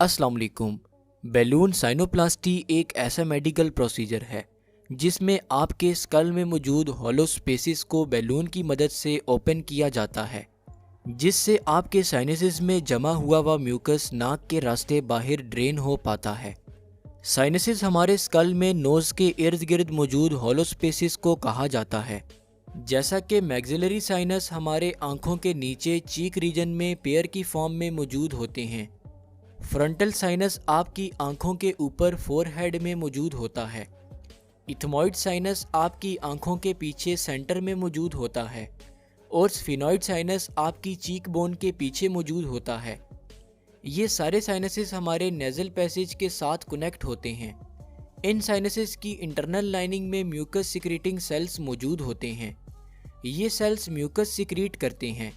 अस्सलाम वालेकुम। बैलून साइनोप्लास्टी एक ऐसा मेडिकल प्रोसीजर है जिसमें आपके स्कल में मौजूद हॉलो स्पेसिस को बैलून की मदद से ओपन किया जाता है, जिससे आपके साइनसेस में जमा हुआ हुआ म्यूकस नाक के रास्ते बाहर ड्रेन हो पाता है। साइनसेस हमारे स्कल में नोज के इर्द गिर्द मौजूद हॉलो स्पेसिस को कहा जाता है। जैसा कि मैक्सिलरी साइनस हमारे आंखों के नीचे चीक रीजन में पेयर की फॉर्म में मौजूद होते हैं। फ्रंटल साइनस आपकी आंखों के ऊपर फोरहेड में मौजूद होता है। इथमॉइड साइनस आपकी आंखों के पीछे सेंटर में मौजूद होता है और स्फिनॉइड साइनस आपकी चीक बोन के पीछे मौजूद होता है। ये सारे साइनसेस हमारे नेजल पैसेज के साथ कनेक्ट होते हैं। इन साइनसेस की इंटरनल लाइनिंग में म्यूकस सिक्रीटिंग सेल्स मौजूद होते हैं। ये सेल्स म्यूकस सिक्रीट करते हैं।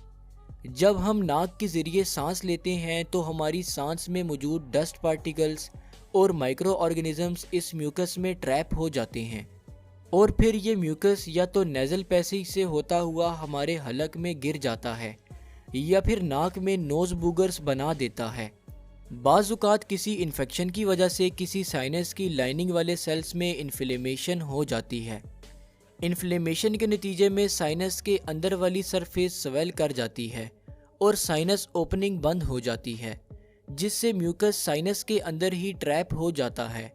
जब हम नाक के ज़रिए सांस लेते हैं तो हमारी सांस में मौजूद डस्ट पार्टिकल्स और माइक्रो ऑर्गेनिजम्स इस म्यूकस में ट्रैप हो जाते हैं और फिर ये म्यूकस या तो नेज़ल पैसेज से होता हुआ हमारे हलक में गिर जाता है या फिर नाक में नोज बूगर्स बना देता है। बाज़-औक़ात किसी इन्फेक्शन की वजह से किसी साइनस की लाइनिंग वाले सेल्स में इन्फ्लेमेशन हो जाती है। इन्फ्लेमेशन के नतीजे में साइनस के अंदर वाली सरफेस स्वेल कर जाती है और साइनस ओपनिंग बंद हो जाती है, जिससे म्यूकस साइनस के अंदर ही ट्रैप हो जाता है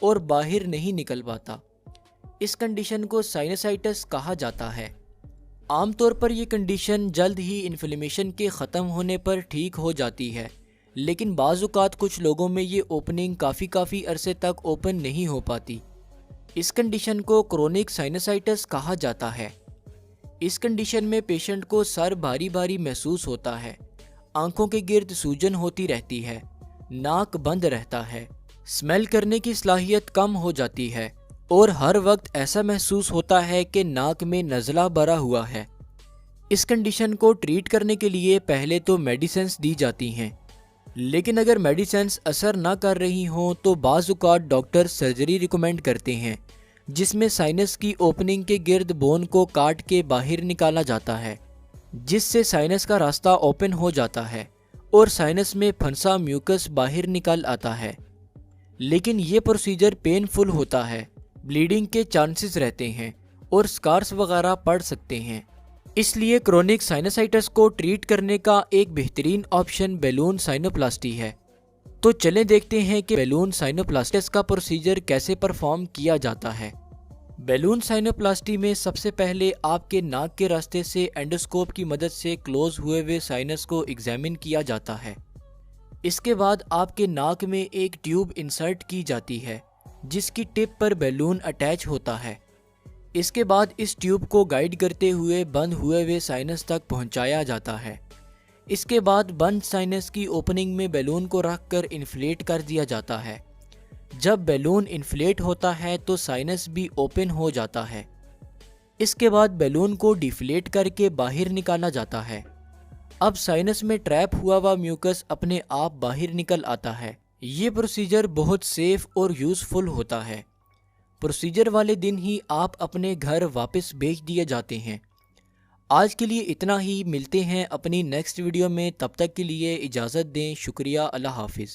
और बाहर नहीं निकल पाता। इस कंडीशन को साइनसाइटिस कहा जाता है। आमतौर पर यह कंडीशन जल्द ही इन्फ्लेमेशन के ख़त्म होने पर ठीक हो जाती है, लेकिन बाज़-औक़ात कुछ लोगों में ये ओपनिंग काफ़ी अरसे तक ओपन नहीं हो पाती। इस कंडीशन को क्रोनिक साइनसाइटिस कहा जाता है। इस कंडीशन में पेशेंट को सर भारी भारी महसूस होता है, आंखों के गिर्द सूजन होती रहती है, नाक बंद रहता है, स्मेल करने की सलाहियत कम हो जाती है और हर वक्त ऐसा महसूस होता है कि नाक में नज़ला भरा हुआ है। इस कंडीशन को ट्रीट करने के लिए पहले तो मेडिसिन्स दी जाती हैं, लेकिन अगर मेडिसिन्स असर ना कर रही हों तो बाज़-औक़ात डॉक्टर सर्जरी रिकमेंड करते हैं, जिसमें साइनस की ओपनिंग के गिर्द बोन को काट के बाहर निकाला जाता है, जिससे साइनस का रास्ता ओपन हो जाता है और साइनस में फंसा म्यूकस बाहर निकल आता है। लेकिन ये प्रोसीजर पेनफुल होता है, ब्लीडिंग के चांसेस रहते हैं और स्कार्स वगैरह पड़ सकते हैं। इसलिए क्रोनिक साइनसाइटिस को ट्रीट करने का एक बेहतरीन ऑप्शन बैलून साइनोप्लास्टी है। तो चलें देखते हैं कि बैलून साइनोप्लास्टिस का प्रोसीजर कैसे परफॉर्म किया जाता है। बैलून साइनोप्लास्टी में सबसे पहले आपके नाक के रास्ते से एंडोस्कोप की मदद से क्लोज हुए साइनस को एग्जामिन किया जाता है। इसके बाद आपके नाक में एक ट्यूब इंसर्ट की जाती है, जिसकी टिप पर बैलून अटैच होता है। इसके बाद इस ट्यूब को गाइड करते हुए बंद हुए साइनस तक पहुंचाया जाता है। इसके बाद बंद साइनस की ओपनिंग में बैलून को रखकर इन्फ्लेट कर दिया जाता है। जब बैलून इन्फ्लेट होता है तो साइनस भी ओपन हो जाता है। इसके बाद बैलून को डिफ्लेट करके बाहर निकाला जाता है। अब साइनस में ट्रैप हुआ म्यूकस अपने आप बाहर निकल आता है। ये प्रोसीजर बहुत सेफ और यूज़फुल होता है। प्रोसीजर वाले दिन ही आप अपने घर वापस भेज दिए जाते हैं। आज के लिए इतना ही, मिलते हैं अपनी नेक्स्ट वीडियो में। तब तक के लिए इजाज़त दें। शुक्रिया। अल्लाह हाफिज़।